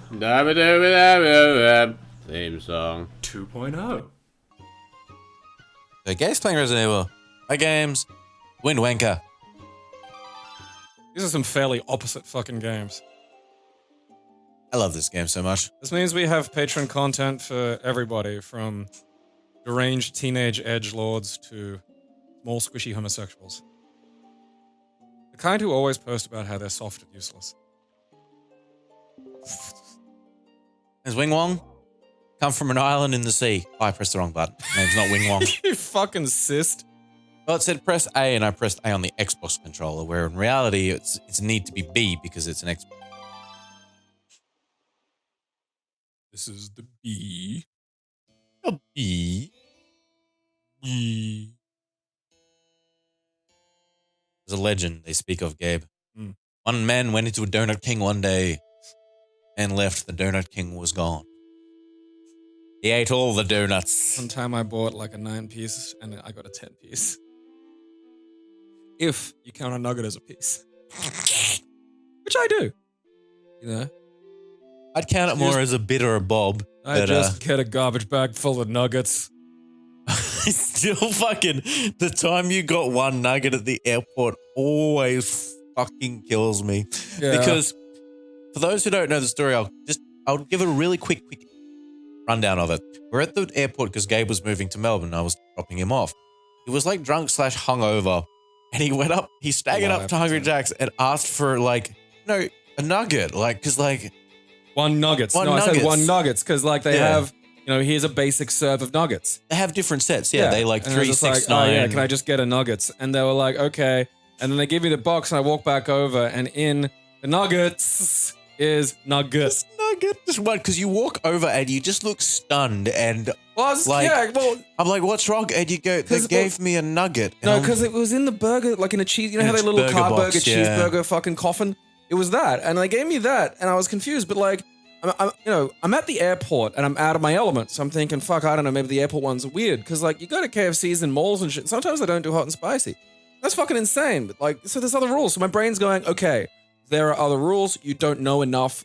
Theme song. 2.0. So Gabe's playing Resident Evil. My games, Wind Wanker. These are some fairly opposite fucking games. I love this game so much. This means we have patron content for everybody, from deranged teenage edgelords to small squishy homosexuals. The kind who always post about how they're soft and useless. Is Wing Wong? Come from an island in the sea. Oh, I pressed the wrong button. Name's not Wing Wong. You fucking cyst. Well, it said press A and I pressed A on the Xbox controller, where in reality it's need to be B because it's an Xbox. This is the B. A B. B. There's a legend they speak of, Gabe. Mm. One man went into a Donut King one day and left. The Donut King was gone. He ate all the donuts. One time I bought like a 9-piece and I got a 10-piece. If you count a nugget as a piece. Which I do. You know? I'd count it more as a bit or a bob. I just get a garbage bag full of nuggets. Still fucking, the time you got one nugget at the airport always fucking kills me. Yeah. Because for those who don't know the story, I'll give a really quick rundown of it. We're at the airport because Gabe was moving to Melbourne. I was dropping him off. He was like drunk / hungover, and he went up, he staggered up to Hungry Jack's and asked for like, a nugget, like, because like, One nuggets. I said one nuggets because like they have, here's a basic serve of nuggets. They have different sets. Yeah, they like and I was 3, just 6, like, 9. Oh yeah, can I just get a nuggets? And they were like, okay. And then they give me the box and I walk back over and in the nuggets is nuggets. Just one, because you walk over and you just look stunned and I'm like, what's wrong? And you go, they gave me a nugget. No, because it was in the burger, like in a cheese, how they little car burger, cheeseburger fucking coffin? It was that. And they gave me that and I was confused, but like, I'm at the airport and I'm out of my element. So I'm thinking, fuck, I don't know, maybe the airport ones are weird. Because like, you go to KFCs and malls and shit, sometimes they don't do hot and spicy. That's fucking insane. But like, so there's other rules. So my brain's going, okay, there are other rules. You don't know enough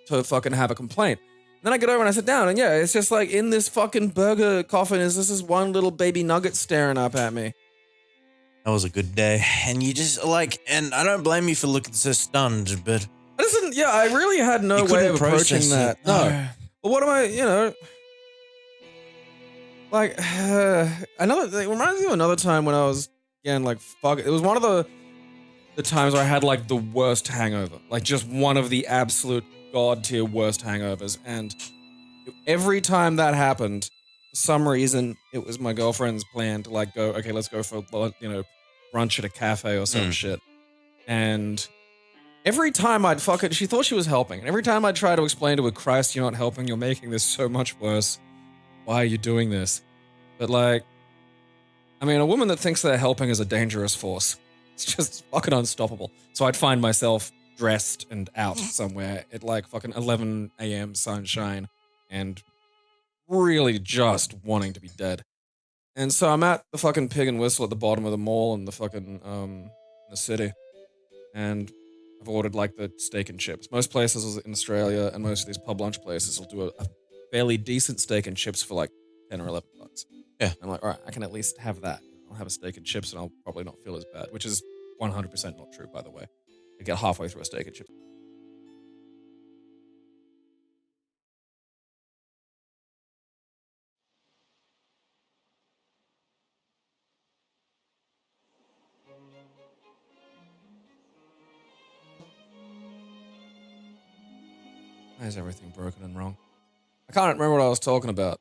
to fucking have a complaint. Then I get over and I sit down and yeah, it's just like in this fucking burger coffin is this one little baby nugget staring up at me. That was a good day. And you just like, and I don't blame you for looking so stunned, but... I really had no way of approaching that. No. But what am I, like, it reminds me of another time when I was, again, like, fuck, it was one of the times where I had like the worst hangover. Like just one of the absolute god tier worst hangovers. And every time that happened, for some reason, it was my girlfriend's plan to like go, okay, let's go for, brunch at a cafe or some shit. And every time I'd she thought she was helping. And every time I'd try to explain to her, Christ, you're not helping, you're making this so much worse. Why are you doing this? But like, I mean, a woman that thinks they're helping is a dangerous force. It's just fucking unstoppable. So I'd find myself dressed and out somewhere at like fucking 11 a.m. sunshine and really just wanting to be dead. And so I'm at the fucking Pig and Whistle at the bottom of the mall in the fucking, the city. And I've ordered like the steak and chips. Most places in Australia and most of these pub lunch places will do a fairly decent steak and chips for like 10 or 11 bucks. Yeah. I'm like, all right, I can at least have that. I'll have a steak and chips and I'll probably not feel as bad, which is 100% not true, by the way. I get halfway through a steak and chips. Why is everything broken and wrong? I can't remember what I was talking about.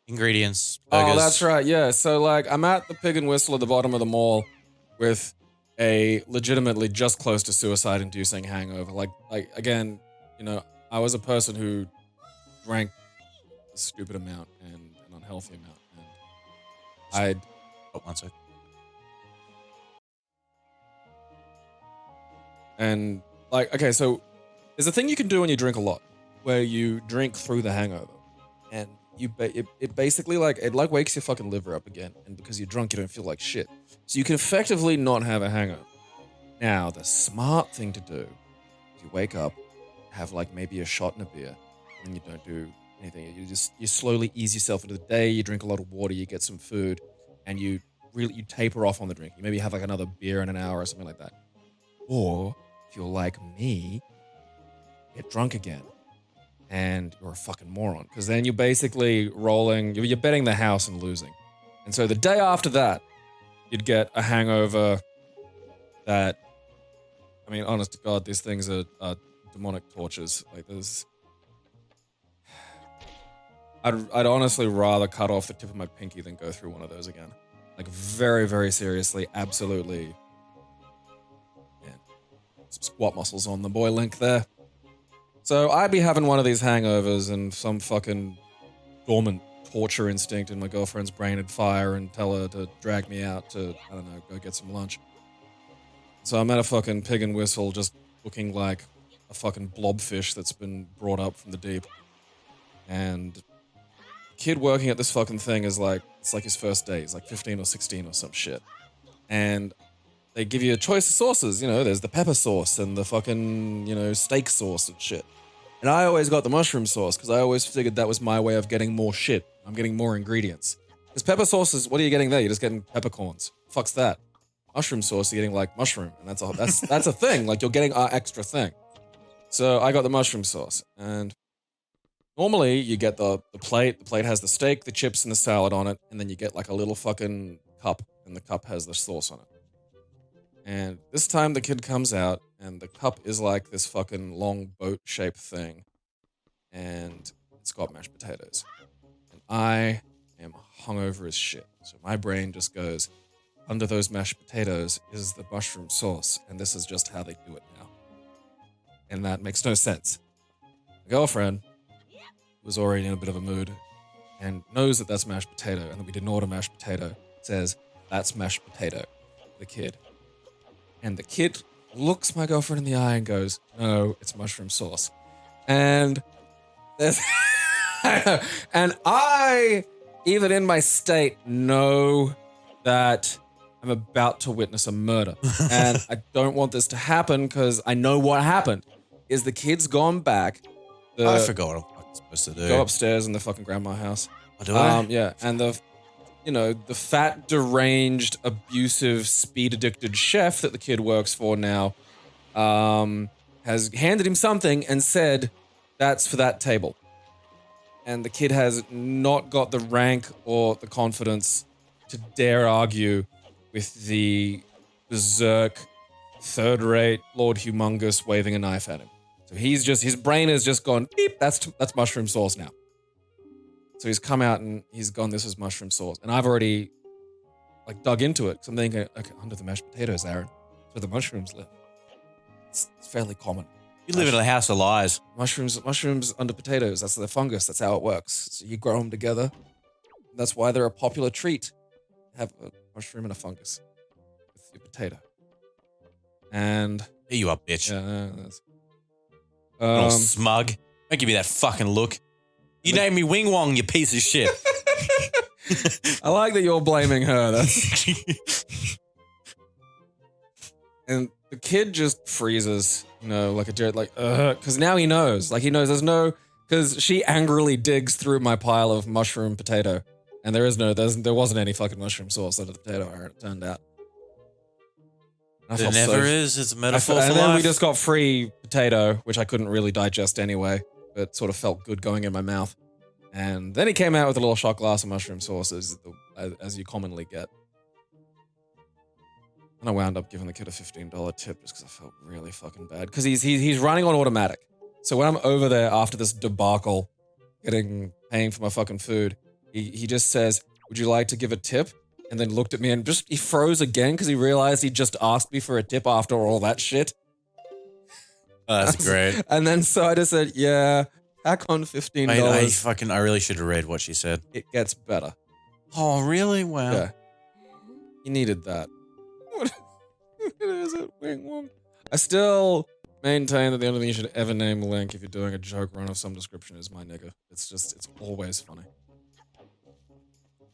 Ingredients, burgers. Oh, that's right, yeah. So, like, I'm at the Pig and Whistle at the bottom of the mall with a legitimately just close to suicide-inducing hangover. Like, again, I was a person who drank a stupid amount and an unhealthy amount. And one sec. And, like, okay, so there's a thing you can do when you drink a lot, where you drink through the hangover. And it basically it wakes your fucking liver up again. And because you're drunk, you don't feel like shit. So you can effectively not have a hangover. Now, the smart thing to do is you wake up, have like maybe a shot and a beer, and you don't do anything. You slowly ease yourself into the day. You drink a lot of water. You get some food, and you taper off on the drink. You maybe have like another beer in an hour or something like that. Or if you're like me, get drunk again, and you're a fucking moron. Because then you're basically rolling. You're betting the house and losing. And so the day after that, you'd get a hangover. That, I mean, honest to God, these things are demonic tortures. Like there's. I'd honestly rather cut off the tip of my pinky than go through one of those again. Like very, very seriously, absolutely. Yeah. Some squat muscles on the boy Link there. So I'd be having one of these hangovers and some fucking dormant torture instinct in my girlfriend's brain would fire and tell her to drag me out to, I don't know, go get some lunch. So I'm at a fucking Pig and Whistle just looking like a fucking blobfish that's been brought up from the deep. And the kid working at this fucking thing is like, it's like his first day. He's like 15 or 16 or some shit. And they give you a choice of sauces. You know, there's the pepper sauce and the fucking, you know, steak sauce and shit. And I always got the mushroom sauce because I always figured that was my way of getting more shit. I'm getting more ingredients. Because pepper sauce is, what are you getting there? You're just getting peppercorns. Fuck's that. Mushroom sauce, you're getting like mushroom. And that's a thing. Like you're getting our extra thing. So I got the mushroom sauce. And normally you get the plate. The plate has the steak, the chips, and the salad on it. And then you get like a little fucking cup. And the cup has the sauce on it. And this time the kid comes out and the cup is like this fucking long boat-shaped thing. And it's got mashed potatoes. And I am hungover as shit. So my brain just goes, under those mashed potatoes is the mushroom sauce. And this is just how they do it now. And that makes no sense. My girlfriend was already in a bit of a mood and knows that that's mashed potato and that we didn't order mashed potato. Says, that's mashed potato. The kid. And the kid looks my girlfriend in the eye and goes, no, it's mushroom sauce. And there's... and I, even in my state, know that I'm about to witness a murder. And I don't want this to happen because I know what happened. Is the kid's gone back. I forgot what I'm supposed to do. Go upstairs in the fucking grandma house. Oh, do I? Yeah, and the fat, deranged, abusive, speed-addicted chef that the kid works for now has handed him something and said, that's for that table. And the kid has not got the rank or the confidence to dare argue with the berserk, third-rate Lord Humongous waving a knife at him. So his brain has just gone, beep, that's mushroom sauce now. So he's come out and he's gone, this is mushroom sauce. And I've already like dug into it. So I'm thinking, okay, under the mashed potatoes, Aaron, that's where the mushrooms live. It's fairly common. You live in a house of lies. Mushrooms under potatoes, that's the fungus, that's how it works. So you grow them together. That's why they're a popular treat. Have a mushroom and a fungus with your potato. And... Here you are, bitch. Yeah, that's... All smug. Don't give me that fucking look. You named me Wing Wong, you piece of shit. I like that you're blaming her. That's... And the kid just freezes, like a jerk, like, because now he knows. Like, he knows there's no... Because she angrily digs through my pile of mushroom potato. And there wasn't any fucking mushroom sauce under the potato, it turned out. There never is. It's a metaphor for And life. then we just got free potato, which I couldn't really digest anyway, but sort of felt good going in my mouth. And then he came out with a little shot glass of mushroom sauce, as you commonly get. And I wound up giving the kid a $15 tip just because I felt really fucking bad. Because he's running on automatic. So when I'm over there after this debacle, paying for my fucking food, he just says, would you like to give a tip? And then looked at me and he froze again because he realized he just asked me for a tip after all that shit. Oh, that's great. And then so I just said, yeah, pack on $15. Mate, I really should have read what she said. It gets better. Oh, really? Wow. Yeah. You needed that. What is it? Wing Wong. I still maintain that the only thing you should ever name Link if you're doing a joke run of some description is my nigga. It's always funny.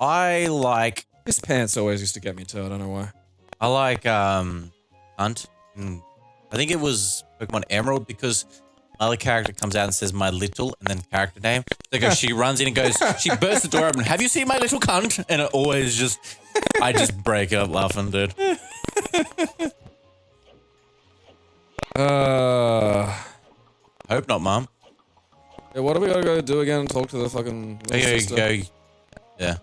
I like... His pants always used to get me too, I don't know why. I like Hunt. I think it was Pokemon Emerald because Other character comes out and says my little and then character name. She runs in and goes, she bursts the door open. Have you seen my little cunt? And it always just, I just break up laughing, dude. Hope not, Mom. Yeah, what do we gotta go do again? Talk to the fucking little sister? Yeah.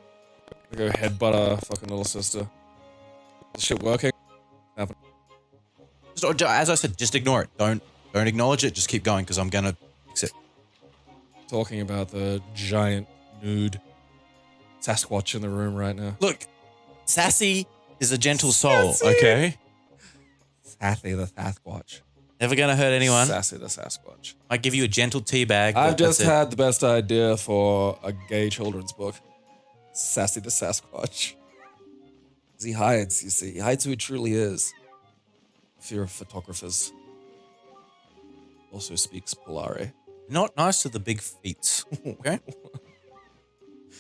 Go headbutt our fucking little sister. Is this shit working? Happen. As I said, just ignore it. Don't acknowledge it. Just keep going because I'm gonna fix it. Talking about the giant nude Sasquatch in the room right now. Look, Sassy is a gentle soul, okay? Sassy the Sasquatch. Never gonna hurt anyone. Sassy the Sasquatch. I give you a gentle tea bag. I've just had the best idea for a gay children's book. Sassy the Sasquatch. He hides, you see. He hides who he truly is. Fear of photographers. Also speaks Polari. Not nice to the big feet, okay?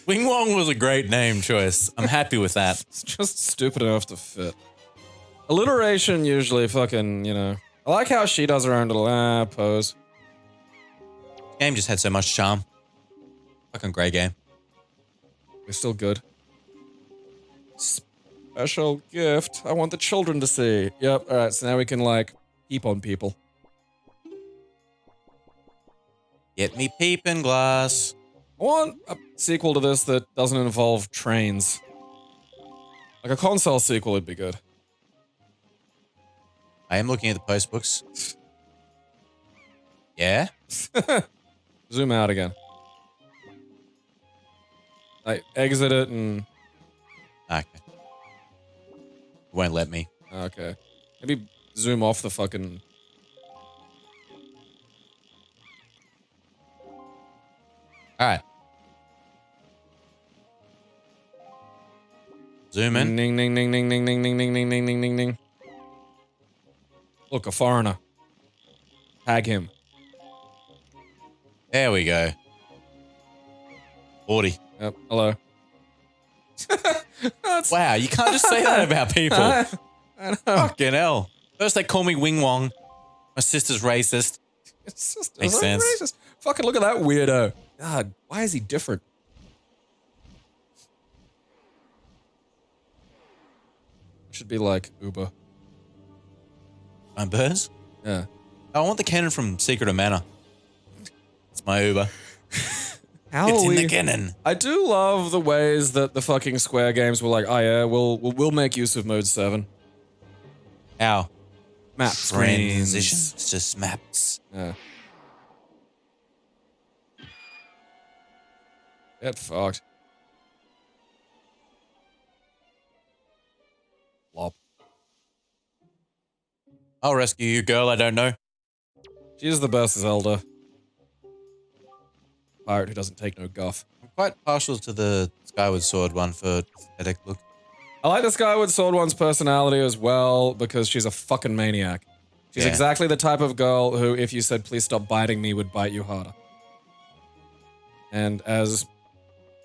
Wing Wong was a great name choice. I'm happy with that. It's just stupid enough to fit. Alliteration usually fucking, you know. I like how she does her own little pose. Game just had so much charm. Fucking great game. We're still good. Special gift. I want the children to see. Yep, alright, so now we can, like, peep on people. Get me peeping glass. I want a sequel to this that doesn't involve trains. Like a console sequel would be good. I am looking at the post books. Yeah? Zoom out again. Like, exit it and... Okay. It won't let me. Okay. Maybe zoom off the fucking... Alright. Zoom in. Ning, ning, ning, ning, ning, ning, ning, ning, ning, ning, ning, ning, ning. Look, a foreigner. Tag him. There we go. 40. Yep, hello. Wow, you can't just say that about people. I know. Fucking hell. First they call me Wing Wong. My sister's racist. It's just Makes sense. racist. Fucking look at that weirdo. God, why is he different? Should be like Uber. My birds? Yeah. I want the cannon from Secret of Mana. It's my Uber. How It's are in we... the cannon. I do love the ways that the fucking Square games were like, oh yeah, we'll make use of Mode 7. How? Map screens. Transitions. It's just maps. Yeah. Get fucked. Lop. I'll rescue you, girl I don't know. She's the best Zelda. Pirate who doesn't take no guff. I'm quite partial to the Skyward Sword one for aesthetic look. I like the Skyward Sword one's personality as well because she's a fucking maniac. She's exactly the type of girl who, if you said, please stop biting me, would bite you harder. And as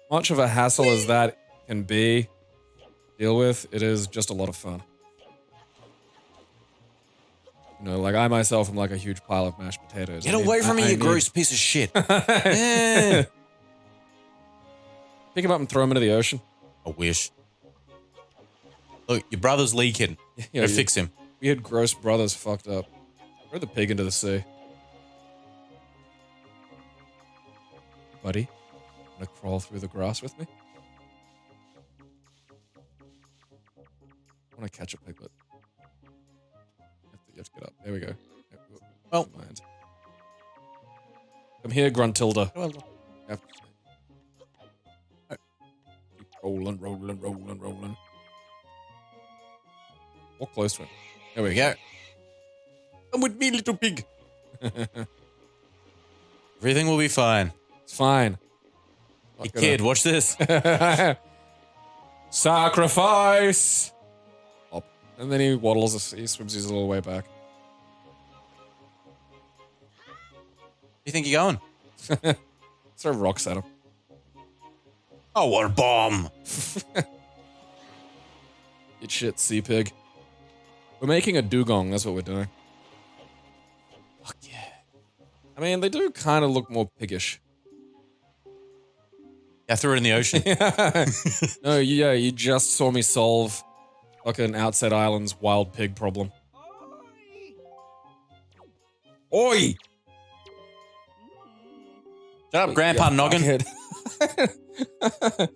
much of a hassle as that can be, deal with, it is just a lot of fun. You know, like I myself am like a huge pile of mashed potatoes. Get away from me, you gross piece of shit. Yeah. Pick him up and throw him into the ocean. I wish. Look, your brother's leaking. Yeah, Go fix him. We had gross brothers fucked up. Throw the pig into the sea. Buddy, wanna crawl through the grass with me? I wanna catch a piglet. You have to get up. There we go. Well. Mind. Come here, Gruntilda. Yep. Keep rolling, rolling, rolling, rolling. Walk close to him. There we go. Come with me, little pig. Everything will be fine. It's fine. Hey, kid, watch this. Sacrifice! Hop. And then he waddles, he swims his little way back. You think you're going? Throw rocks at him. Oh, what a bomb. Eat shit, sea pig. We're making a dugong, that's what we're doing. Fuck yeah. I mean, they do kind of look more piggish. I threw it in the ocean. No, you just saw me solve fucking Outset Island's wild pig problem. Oi! Shut up, Grandpa Noggin. fuckhead.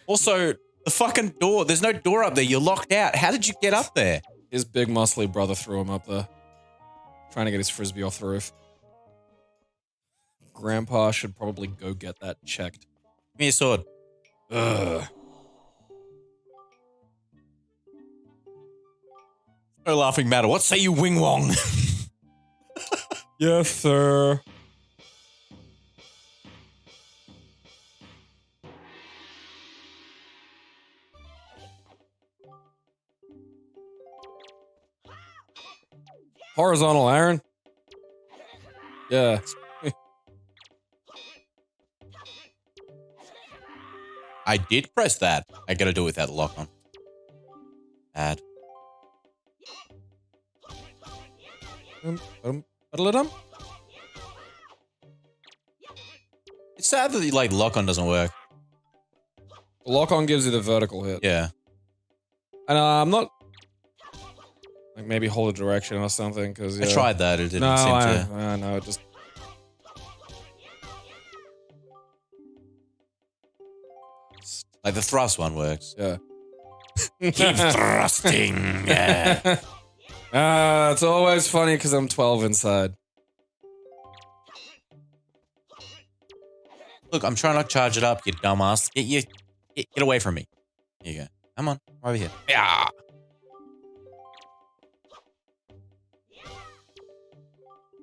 Also, the fucking door. There's no door up there. You're locked out. How did you get up there? His big muscly brother threw him up there. Trying to get his frisbee off the roof. Grandpa should probably go get that checked. Give me your sword. Ugh. No laughing matter. What say you, Wing Wong? Yes, sir. Horizontal, Aaron. Yeah. I did press that. I gotta do it without the lock on. Add. It's sad that like lock on doesn't work. Lock on gives you the vertical hit. Yeah. And I'm not like maybe hold a direction or something because I tried that. It didn't no, seem to. I know it just. Like the thrust one works. Yeah. Keep thrusting. Yeah. It's always funny because I'm 12 inside. Look, I'm trying to charge it up, you dumbass. Get away from me. Here you go. Come on, over here. Yeah.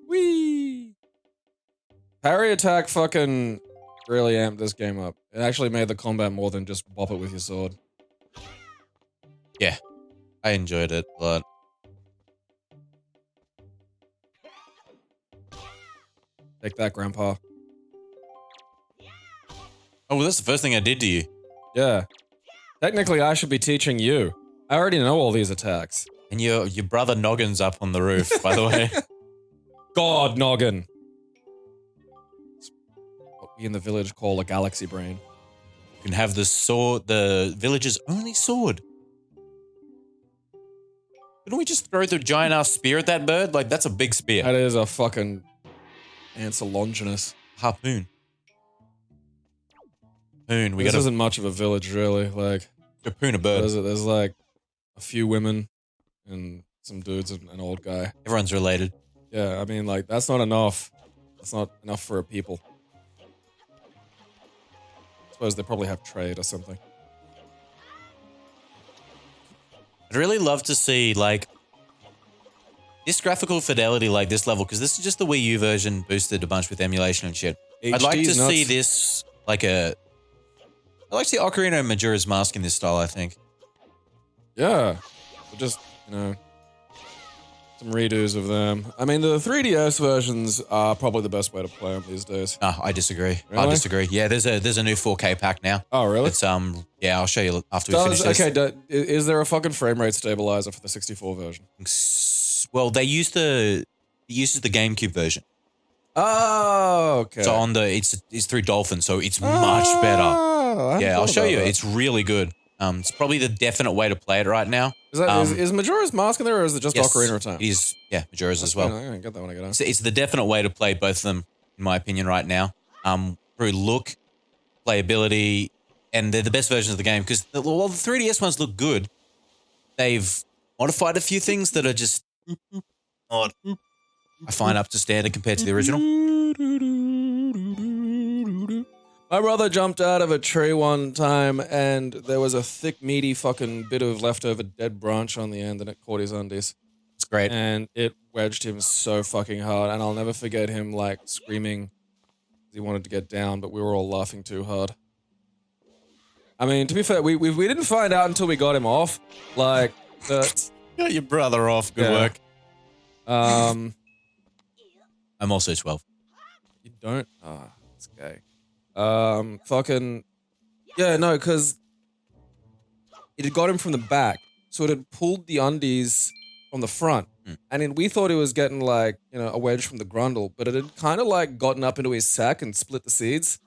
Whee! Parry attack fucking really amped this game up. It actually made the combat more than just bop it with your sword. Yeah. I enjoyed it, but Take that, Grandpa. oh, well, that's the first thing I did to you. Yeah. Technically, I should be teaching you. I already know all these attacks. And your brother Noggin's up on the roof, by the way. God, noggin. It's what we in the village call a galaxy brain. You can have the sword, the village's only sword. Couldn't we just throw the giant ass spear at that bird? Like, that's a big spear. That is a fucking Ancelonginous. Harpoon. Harpoon. We This gotta isn't much of a village, really. Like, harpoon a bird. there's like a few women and some dudes and an old guy. Everyone's related. Yeah, I mean, like, that's not enough. That's not enough for a people. I suppose they probably have trade or something. I'd really love to see, like, this graphical fidelity like this level, because this is just the Wii U version boosted a bunch with emulation and shit. I'd like to HD's see nuts. this, like I'd like to see Ocarina of Majora's Mask in this style, I think. Yeah. But just, you know, some redos of them. I mean, the 3DS versions are probably the best way to play them these days. No, I disagree. I Really? disagree. Yeah, there's a new 4K pack now. Oh, really? It's yeah, I'll show you after we finish this. Okay, is there a fucking frame rate stabilizer for the 64 version? Well, they use it uses the GameCube version. Oh, okay. So on it's through Dolphin, so it's much better. Yeah, I'll show you. It's really good. It's probably the definite way to play it right now. Is Majora's Mask in there, or is it just Yes, Ocarina of Time? it is, yeah, Majora's as well. I'm gonna get that when I get home. It's the definite way to play both of them, in my opinion, right now. Through look, playability, and they're the best versions of the game. Because while the 3DS ones look good, they've modified a few things that are just not, I find, up to standard compared to the original. My brother jumped out of a tree one time, and there was a thick, meaty fucking bit of leftover dead branch on the end, and it caught his undies. It's great. And it wedged him so fucking hard, and I'll never forget him, like, screaming he wanted to get down, but we were all laughing too hard. I mean, to be fair, we didn't find out until we got him off. Like, Got your brother off. Good Yeah. work. um, I'm also 12. you don't? Ah, it's gay. Fucking, yeah, no, because it had got him from the back, so it had pulled the undies from the front. And we thought he was getting like, a wedge from the grundle, but it had kind of like gotten up into his sack and split the seeds.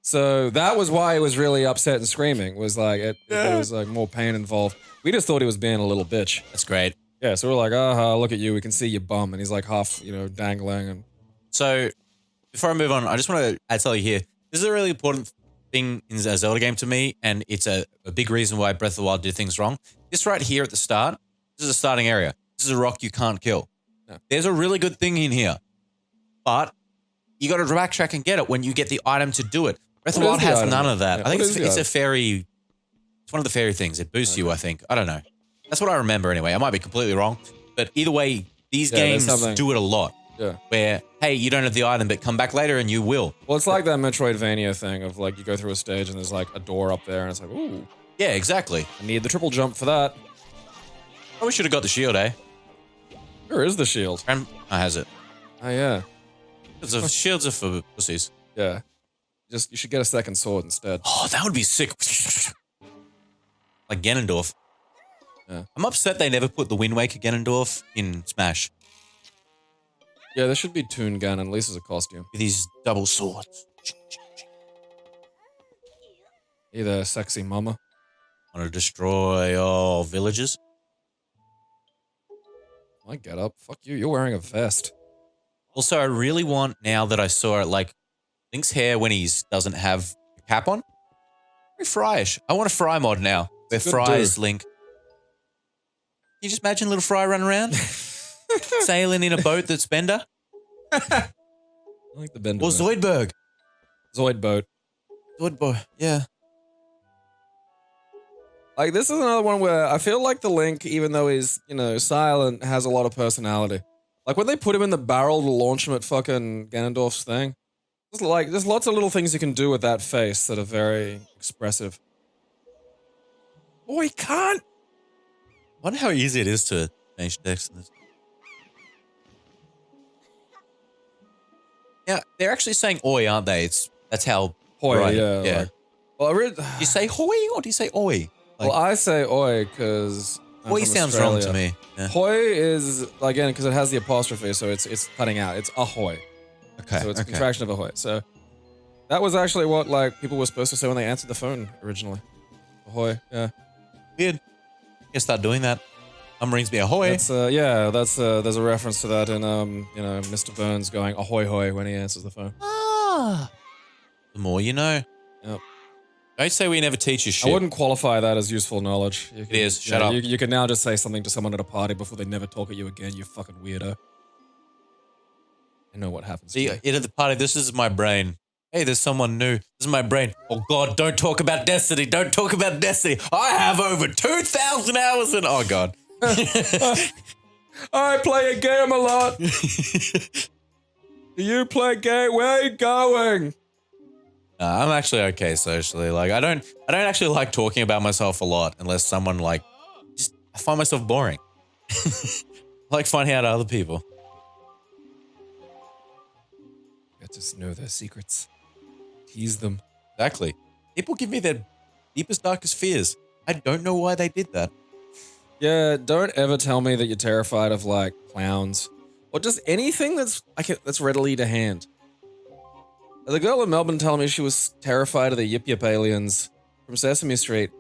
So that was why he was really upset and screaming. Was like it was like more pain involved. We just thought he was being a little bitch. That's great. Yeah, so we're like, look at you, we can see your bum, and he's like half, dangling. And So before I move on, I just want to add something here. This is a really important thing in a Zelda game to me, and it's a big reason why Breath of the Wild did things wrong. This right here at the start, this is a starting area. This is a rock you can't kill. No. There's a really good thing in here, but you got to backtrack and get it when you get the item to do it. Breath of the Wild has none of that. Yeah, I think it's a fairy. It's one of the fairy things. It boosts you, I think. I don't know. That's what I remember anyway. I might be completely wrong, but either way, these games do it a lot. Yeah. Where, hey, you don't have the item, but come back later and you will. Well, it's like that Metroidvania thing of like you go through a stage and there's like a door up there and it's like, ooh. Yeah, exactly. I need the triple jump for that. Oh, we should have got the shield, eh? Where is the shield? Has it. Oh, yeah. Shields are for pussies. Yeah. You should get a second sword instead. Oh, that would be sick. Like Ganondorf. Yeah. I'm upset they never put the Wind Waker Ganondorf in Smash. Yeah, there should be Toon Ganon, at least as a costume. With these double swords. Either sexy mama. Want to destroy all villages? I get up. Fuck you. You're wearing a vest. Also, I really want, now that I saw it, like, Link's hair when he doesn't have a cap on. Very Fryish. I want a Fry mod now. Where Fry is Link. Can you just imagine little Fry running around? Sailing in a boat that's Bender? I like the Bender. Or Zoidberg. Zoid boat. Zoidberg, yeah. Like, this is another one where I feel like the Link, even though he's, silent, has a lot of personality. Like, when they put him in the barrel to launch him at fucking Ganondorf's thing, there's lots of little things you can do with that face that are very expressive. Oh, he can't! I wonder how easy it is to change text in this. Yeah, they're actually saying oi, aren't they? That's how... Hoi, right, yeah. Like, well, do you say hoi or do you say oi? Well, I say oi because oi sounds wrong to me. Yeah. Hoi is, again, because it has the apostrophe, so it's cutting out. It's ahoy. Okay. So it's a contraction of ahoy. So that was actually what like people were supposed to say when they answered the phone originally. Ahoy, yeah. Weird. Can start doing that. Rings me ahoy. That's there's a reference to that in Mr. Burns going ahoy hoy when he answers the phone. Ah. The more you know. Yep. Don't say we never teach you shit. I wouldn't qualify that as useful knowledge. It is. Shut up. You can now just say something to someone at a party before they never talk at you again, you fucking weirdo. I know what happens. See, at the party, this is my brain. Hey, there's someone new. This is my brain. Oh, God, don't talk about Destiny. Don't talk about Destiny. I have over 2,000 hours in... Oh, God. I play a game a lot. Do you play game? Where are you going? I'm actually okay socially. Like, I don't actually like talking about myself a lot unless someone, like... I find myself boring. I like finding out other people. Get to know their secrets. Tease them. Exactly. People give me their deepest, darkest fears. I don't know why they did that. Yeah, don't ever tell me that you're terrified of, like, clowns. Or just anything that's readily to hand. The girl in Melbourne telling me she was terrified of the Yip Yip aliens from Sesame Street.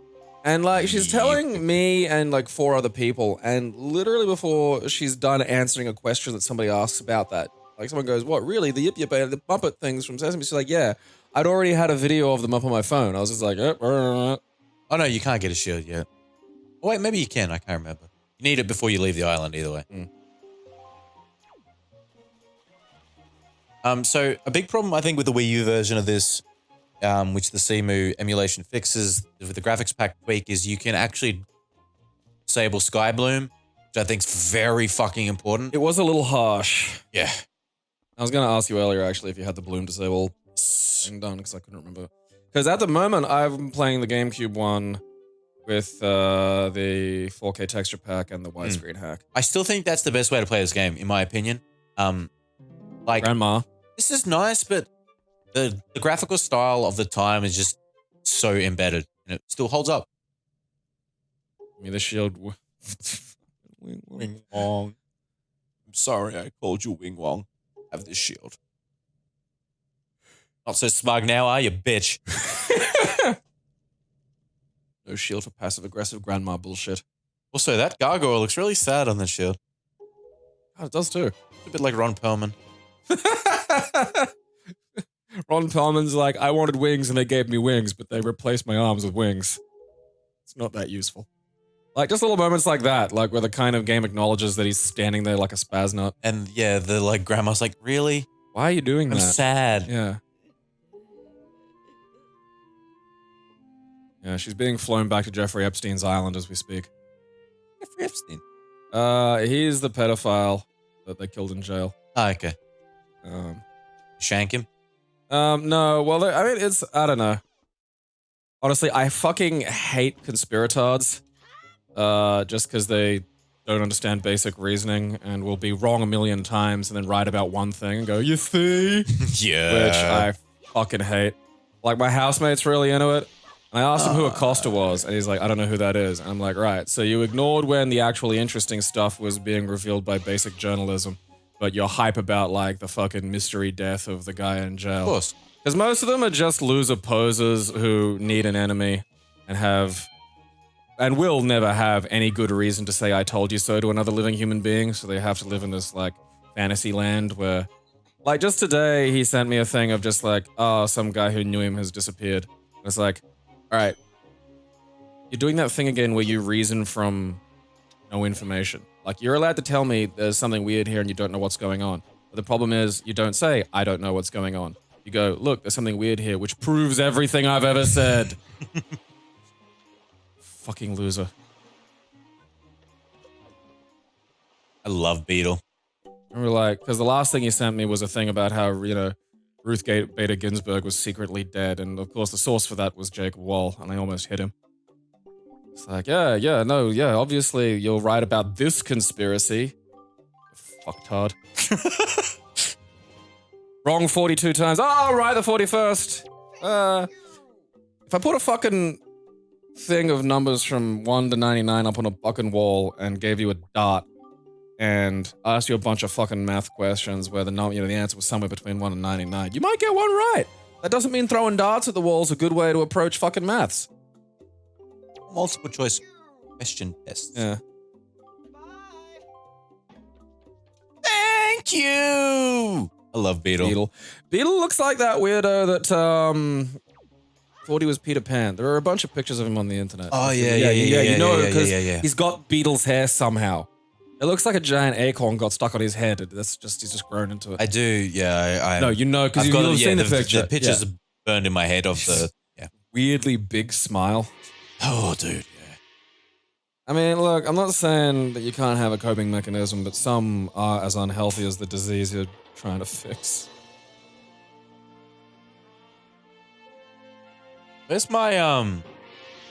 And, like, she's telling me and, like, 4 other people. And literally before she's done answering a question that somebody asks about that, like, someone goes, what, really? The Yip Yip, the Muppet things from Sesame? She's like, yeah. I'd already had a video of them up on my phone. I was just like, Oh, no, you can't get a shield yet. Oh, wait, maybe you can. I can't remember. You need it before you leave the island, either way. So a big problem, I think, with the Wii U version of this, which the CMU emulation fixes with the graphics pack tweak, is you can actually disable Sky Bloom, which I think is very fucking important. it was a little harsh. Yeah. I was going to ask you earlier, actually, if you had the bloom disable thing done, because I couldn't remember. Because at the moment, I'm playing the GameCube one with the 4K texture pack and the widescreen hack. I still think that's the best way to play this game, in my opinion. Like, Grandma. this is nice, but the graphical style of the time is just so embedded, and it still holds up. Give me the shield. Wing Wong. Wing Wong. I'm sorry I called you Wing Wong. Have this shield. Not so smug now, are you, bitch? No shield for passive-aggressive grandma bullshit. Also, that gargoyle looks really sad on the shield. Oh, it does too. It's a bit like Ron Perlman. Ron Perlman's like, I wanted wings and they gave me wings, but they replaced my arms with wings. It's not that useful. Like, just little moments like that, like where the kind of game acknowledges that he's standing there like a spaz nut. And yeah, the like grandma's like, really? Why are you doing I'm that? sad. Yeah. Yeah, she's being flown back to Jeffrey Epstein's island as we speak. Jeffrey Epstein. He's the pedophile that they killed in jail. Oh, okay. Shank him? No, well, I mean, I don't know. Honestly, I fucking hate conspiratards. Just because they don't understand basic reasoning and will be wrong a million times and then write about one thing and go, you see? Yeah. Which I fucking hate. Like, my housemate's really into it. And I asked him who Acosta was, and he's like, I don't know who that is. And I'm like, right, so you ignored when the actually interesting stuff was being revealed by basic journalism, but you're hype about, like, the fucking mystery death of the guy in jail. Of course. Because most of them are just loser posers who need an enemy and will never have any good reason to say I told you so to another living human being, so they have to live in this, like, fantasy land where... Like, just today, he sent me a thing of just like, oh, some guy who knew him has disappeared. And it's like, all right, you're doing that thing again where you reason from no information. Like, you're allowed to tell me there's something weird here and you don't know what's going on. But the problem is, you don't say, I don't know what's going on. You go, look, there's something weird here, which proves everything I've ever said. Fucking loser. I love Beetle. And we're like, because the last thing he sent me was a thing about how, you know, Ruth Bader Ginsburg was secretly dead. And of course, the source for that was Jacob Wall, and I almost hit him. It's like, yeah, obviously you're right about this conspiracy. You fucktard. Wrong 42 times. Oh, right, the 41st. If I put a fucking thing of numbers from 1 to 99 up on a fucking wall and gave you a dot and asked you a bunch of fucking math questions where the answer was somewhere between 1 and 99, you might get one right. That doesn't mean throwing darts at the wall is a good way to approach fucking maths. Multiple choice question tests. Yeah. Thank you! I love Beetle. Beetle looks like that weirdo that thought he was Peter Pan. There are a bunch of pictures of him on the internet. Oh, yeah. You know, because yeah. he's got Beetle's hair somehow. It looks like a giant acorn got stuck on his head. He's just grown into it. I do, yeah. No, you know, because you've seen the picture. The picture's burned in my head of the... Yeah. Weirdly big smile. Oh, dude, yeah. I mean, look, I'm not saying that you can't have a coping mechanism, but some are as unhealthy as the disease you're trying to fix. Where's my,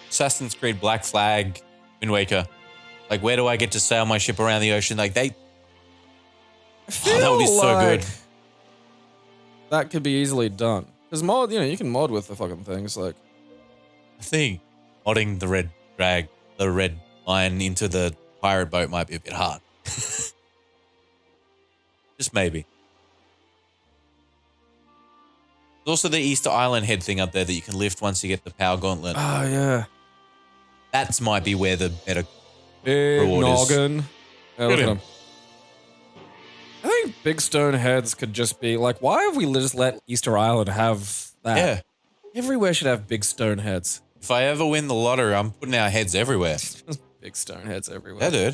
Assassin's Creed Black Flag Wind Waker? Like, where do I get to sail my ship around the ocean? Like, that would be so good. That could be easily done. Because mod, you can mod with the fucking things, like... I think modding the red line into the pirate boat might be a bit hard. Just maybe. There's also the Easter Island head thing up there that you can lift once you get the power gauntlet. Oh, yeah. That might be where the better Big reward noggin. is. Yeah, look at him. I think big stone heads could just be like, why have we just let Easter Island have that? Yeah. Everywhere should have big stone heads. If I ever win the lottery, I'm putting our heads everywhere. Big stone heads everywhere. Yeah,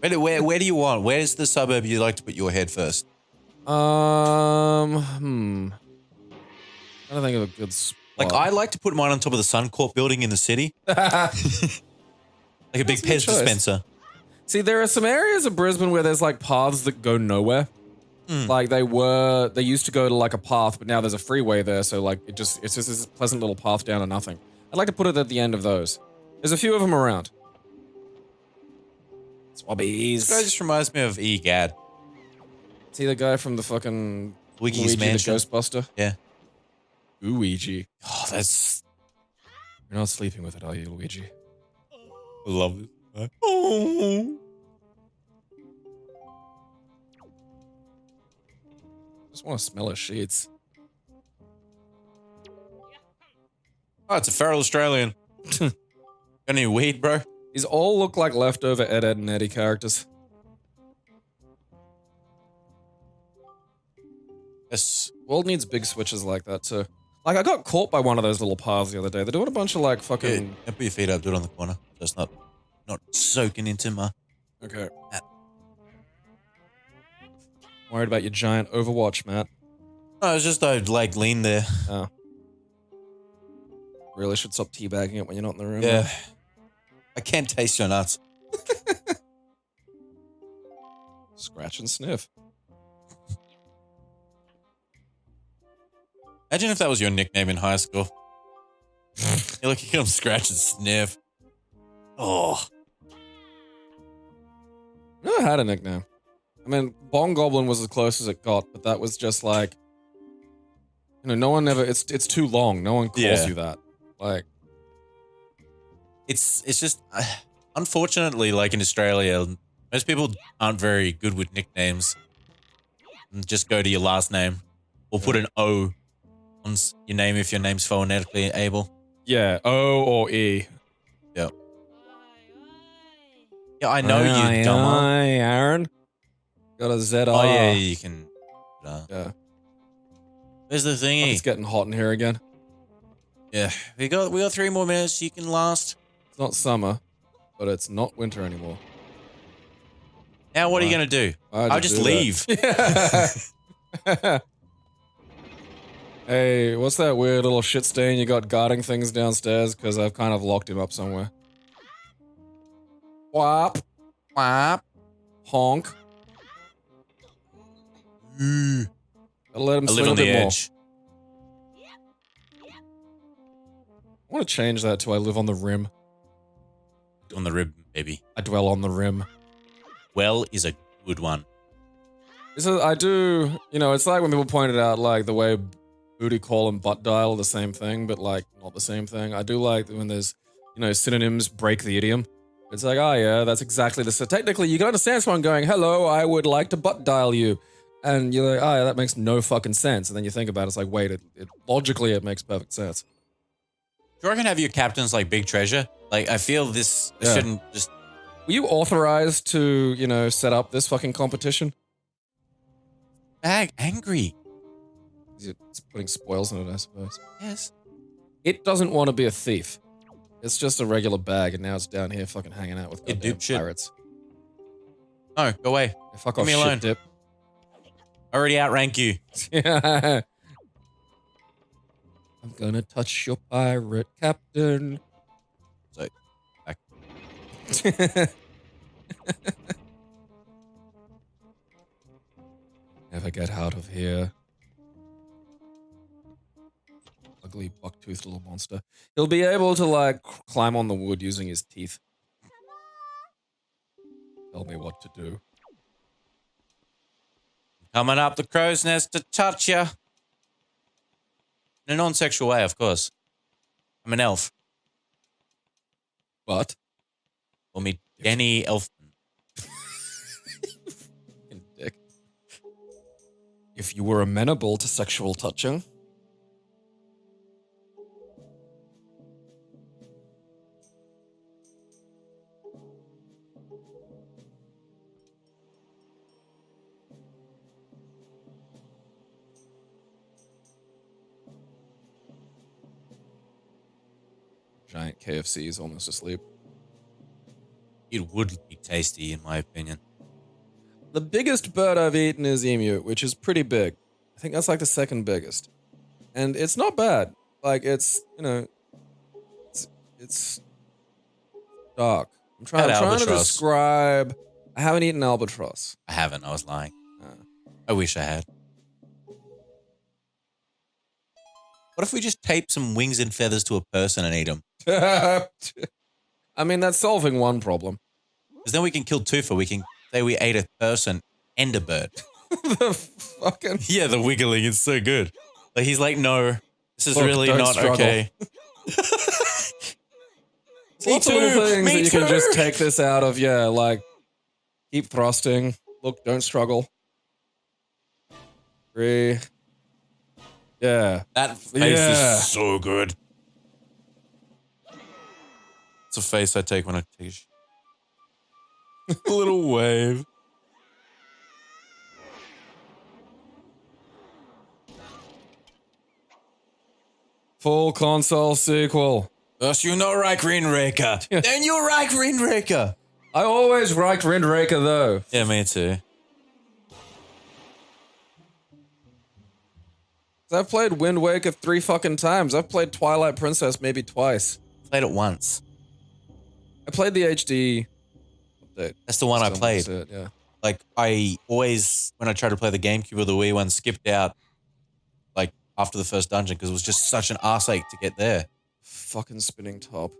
dude. Where do you want? Where's the suburb you'd like to put your head first? I'm trying to think of a good spot. Like, I like to put mine on top of the Suncorp building in the city. Like a big Pez dispenser. See, there are some areas of Brisbane where there's like paths that go nowhere. Like they used to go to like a path, but now there's a freeway there, so like it's just this pleasant little path down to nothing. I'd like to put it at the end of those. There's a few of them around. Swabbies. This guy just reminds me of E-Gad. See the guy from the fucking Wiki's Luigi Mansion. the Ghostbuster? Yeah. Luigi. Oh, that's... You're not sleeping with it, are you, Luigi? I love it. Oh. Just want to smell his sheets. Oh, it's a feral Australian. Got any weed, bro? These all look like leftover Ed, Ed, and Eddie characters. Yes. World needs big switches like that too. Like, I got caught by one of those little paths the other day. They're doing a bunch of like fucking... Yeah, put your feet up, do it on the corner. So it's not soaking into my... Okay. Worried about your giant Overwatch, Matt. No, it's just I like lean there. Oh. Really should stop teabagging it when you're not in the room. Yeah. I can't taste your nuts. Scratch and sniff. Imagine if that was your nickname in high school. You're like, you come scratch and sniff. Oh. I never had a nickname. I mean, Bong Goblin was as close as it got, but that was just like, you know, no one ever, it's too long. No one calls you that. Like, It's just, unfortunately, like in Australia, most people aren't very good with nicknames. And just go to your last name. Or put an O on your name if your name's phonetically able. yeah, O or E. Yeah. Yeah, I know you, dumber. Hi, Aaron. Got a ZR. Oh, yeah, you can. Yeah. Where's the thingy? It's getting hot in here again. Yeah, we got 3 more minutes. You can last. It's not summer, but it's not winter anymore. Now, what are you gonna do? I'll just leave. Yeah. Hey, what's that weird little shit stain you got guarding things downstairs? Because I've kind of locked him up somewhere. Whop. Whop. Honk. Gotta let him I swing live on a the bit more. edge. I want to change that to I live on the rim. On the rib, baby. I dwell on the rim. Well is a good one. I do, you know, it's like when people pointed out, like, the way booty call and butt dial are the same thing, but, like, not the same thing. I do like when there's, you know, synonyms break the idiom. It's like, oh, yeah, that's exactly the... So technically, you can understand someone going, hello, I would like to butt dial you. And you're like, oh, yeah, that makes no fucking sense. And then you think about it, it's like, wait, logically, it makes perfect sense. Do you reckon have your captains like Big Treasure? Like, I feel this shouldn't just... Were you authorized to, you know, set up this fucking competition? Bag angry. It's putting spoils in it, I suppose. Yes. It doesn't want to be a thief. It's just a regular bag, and now it's down here fucking hanging out with goddamn pirates. No, go away. Yeah, fuck Leave off, me alone. shit dip. I already outrank you. I'm gonna touch your pirate captain. So, back. Never get out of here. Ugly buck-toothed little monster. He'll be able to, like, climb on the wood using his teeth. Tell me what to do. Coming up the crow's nest to touch ya. In a non-sexual way, of course. I'm an elf. But? Call me Danny Elfman. Fucking dick. If you were amenable to sexual touching... Giant KFC is almost asleep. It would be tasty, in my opinion. The biggest bird I've eaten is emu, which is pretty big. I think that's like the second biggest. And it's not bad. Like, it's, you know, it's dark. I'm trying to describe... I haven't eaten albatross. I haven't. I was lying. I wish I had. What if we just tape some wings and feathers to a person and eat them? I mean, that's solving one problem. Because then we can kill two for. We can say we ate a person and a bird. The fucking... Yeah, the wiggling is so good. Like, he's like, no, this is Look, really don't not struggle. okay. Lots of little things that you can just take this out of. Yeah, like, keep thrusting. Look, don't struggle. 3. Yeah. That face Yeah. is so good. It's a face I take when I take a shit. A little wave. Full console sequel. Thus you know Reich Rindraker. Then you Reich Rindraker. I always liked Wind Raker though. Yeah, me too. I've played Wind Waker 3 fucking times. I've played Twilight Princess maybe twice. Played it once. I played the HD update. That's the one I played. That's it, yeah. Like, I always, when I tried to play the GameCube or the Wii one, skipped out, like, after the first dungeon because it was just such an arse ache to get there. Fucking spinning top.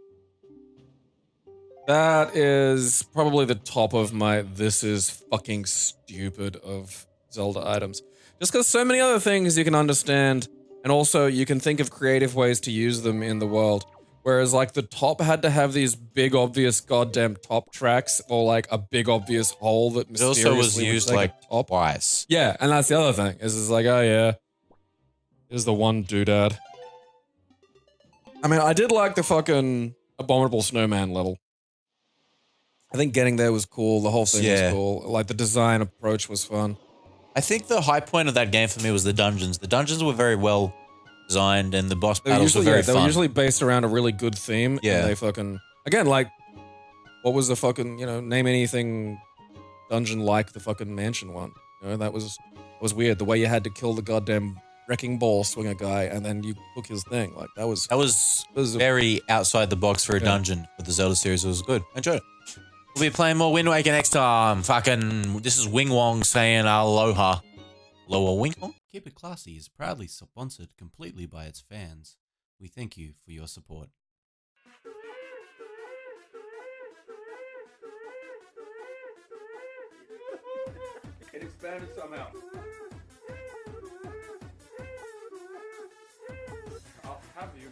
That is probably the top of my this is fucking stupid of Zelda items. Just because so many other things you can understand, and also you can think of creative ways to use them in the world. Whereas, like, the top had to have these big, obvious goddamn top tracks, or, like, a big, obvious hole that It mysteriously also was used, like, top. twice. Yeah, and that's the other thing, is it's like, oh yeah, here's the one doodad. I mean, I did like the fucking Abominable Snowman level. I think getting there was cool, the whole thing was cool. Like, the design approach was fun. I think the high point of that game for me was the dungeons. The dungeons were very well designed and the boss battles were very They fun. were usually based around a really good theme. Yeah. And they fucking, again, like, what was the fucking, you know, name anything dungeon like the fucking mansion one. You know, that was weird. The way you had to kill the goddamn wrecking ball swinger guy and then you took his thing. Like, that was very outside the box for a dungeon for the Zelda series. It was good. I enjoyed it. We'll be playing more Wind Waker next time. Fucking, this is Wing Wong saying aloha. Aloha Wing Wong? Keep It Classy is proudly sponsored completely by its fans. We thank you for your support. It expanded somehow. I'll have you